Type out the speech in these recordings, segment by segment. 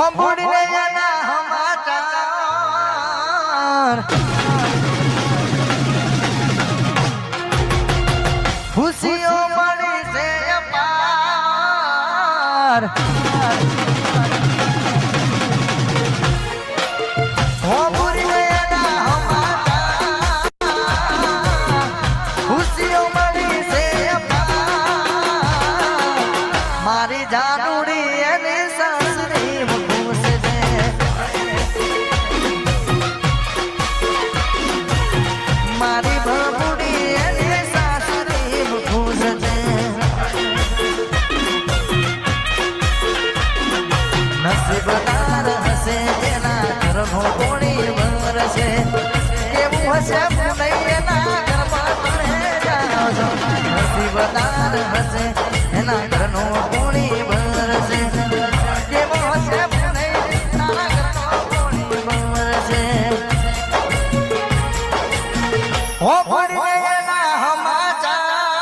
हो बुढ़ने जाना समाचार खुशियों मणि से अपार हो बुढ़ने जाना समाचार खुशियों मणि से अपार मारी जानूड़ी मारी बाबूडी અને સાસરી ખુશ છે નસીબદાર હશે તેના ઘરનો કોણી વરસે કેવું હશે પુનૈયાના ઘરમાં તમે જાઓ નસીબદાર હશે એના ઘરનો કોણી વરસે કેવું હશે પુનૈયાના ઘરનો કોણી વરસે हो बुढ़ने ना समाचार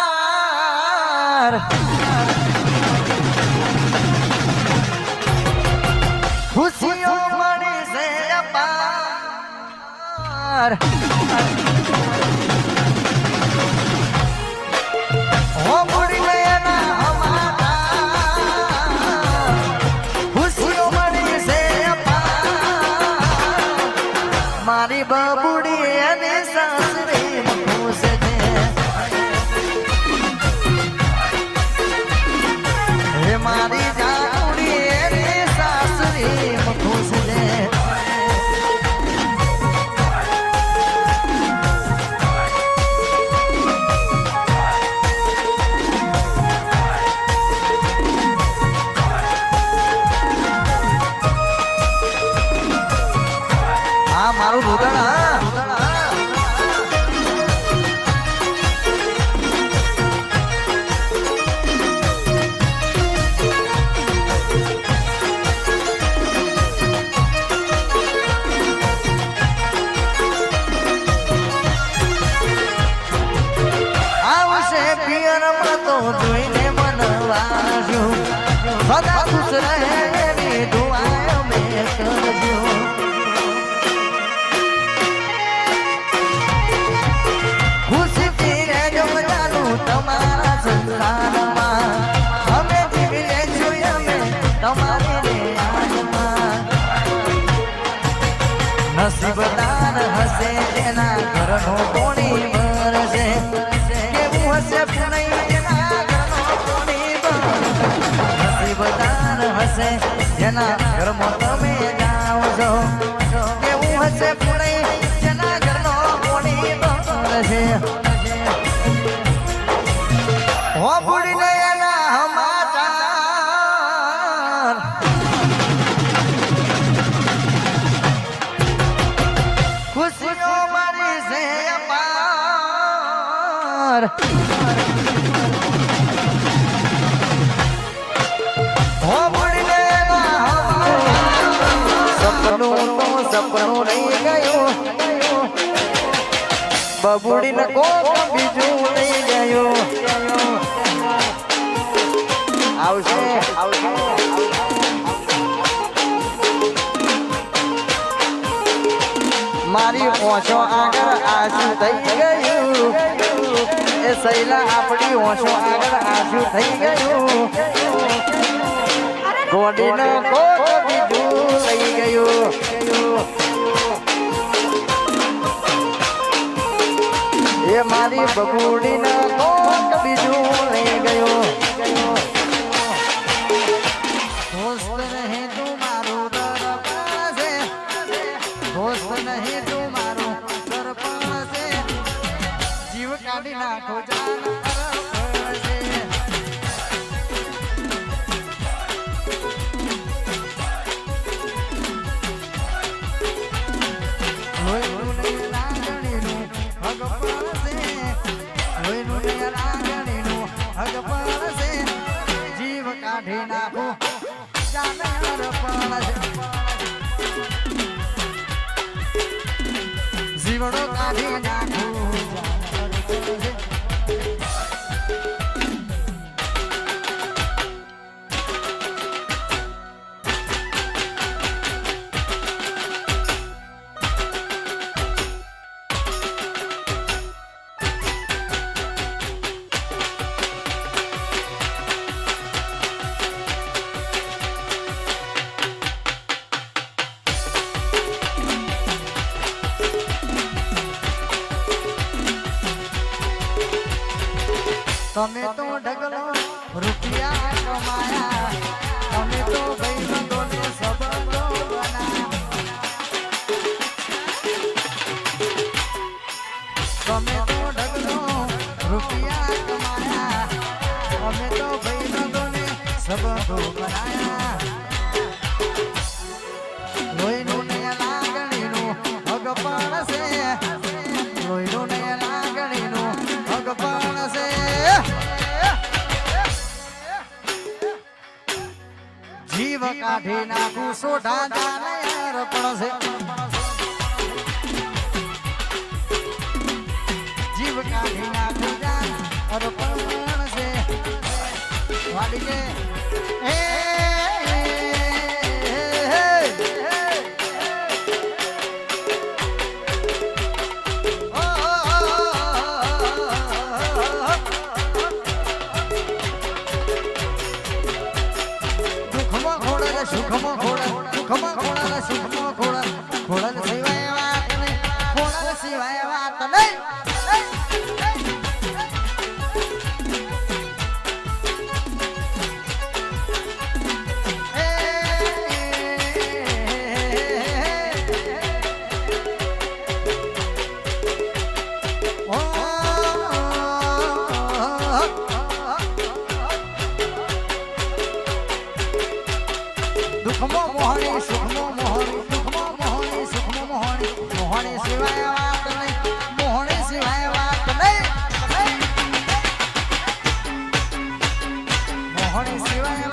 खुशियों मणि से अपार हो बुढ़ने ना समाचार खुशियों मणि से अपार मारी बाबूडी અને સાસરી मारी जाऊड़ी रे सासरी खुश दे हाँ मारू रुदन જોઈને મનવાજો સદા ખુશ રહે એવી દુઆ મેં કરજો ખુશીથી રહેજો મજાનું તમારા સંસારમાં અમે જીવી લેશું અમે તમારી યાદમાં નસીબદાર હશે તેના ઘરનો કોણી વરસે કેવું હશે નસીબદાર હશે જેના ઘરમાં તમે જાઓ છો કેવું હશે પુણે જેના ઘરનો કોણી બરસે હો બુડીને એના સમાચાર ખુશીઓ મારી છે અપાર સપનું રહી ગયું બબુડી ને કોક બીજું લઈ ગયું આવશે મારી ઓછો આગળ આંસુ થઈ ગયું એ સૈલા આપણી ઓછો આગળ આંસુ થઈ ગયું ગોડીને કોક બીજું લઈ ગયું એ મારી બબુડીને કોક બીજું લઈ ગયું દોસ્ત નહીં તું મારું દરબાર છે દોસ્ત નહીં તું મારું દરબાર છે જીવ કાઢી નાખો જાન જીવ કાઢી નાખો જીવડો કાઢી નાખો તમે તો ઢગલો રૂપિયા કમાયા તમે તો ભાઈબંધોને સંબંધો બનાયા તમે તો ઢગલો રૂપિયા કમાયા અમે તો ભાઈબંધોને સંબંધો બનાયા લોહીનું ને લાગણીનું અગપણ છે લોહીનું ને લાગણીનું અગપણ છે જીવ કાઢી નાખું સોઢા દાને અર્પણ છે જીવ કાઢી નાખું જાન અર્પણ છે વાડી કે સુખમાં ખોડા સુખમાં ખોડા ખોડા સિવાય વાત નહીં ખોડા સિવાય વાત નહીં સુખમો મોહણી સુખમો મોહણી સુખમો મોહણી સુખમો મોહણી મોહણી સિવાય વાત નહીં મોહણી સિવાય વાત નહીં મોહણી સિવાય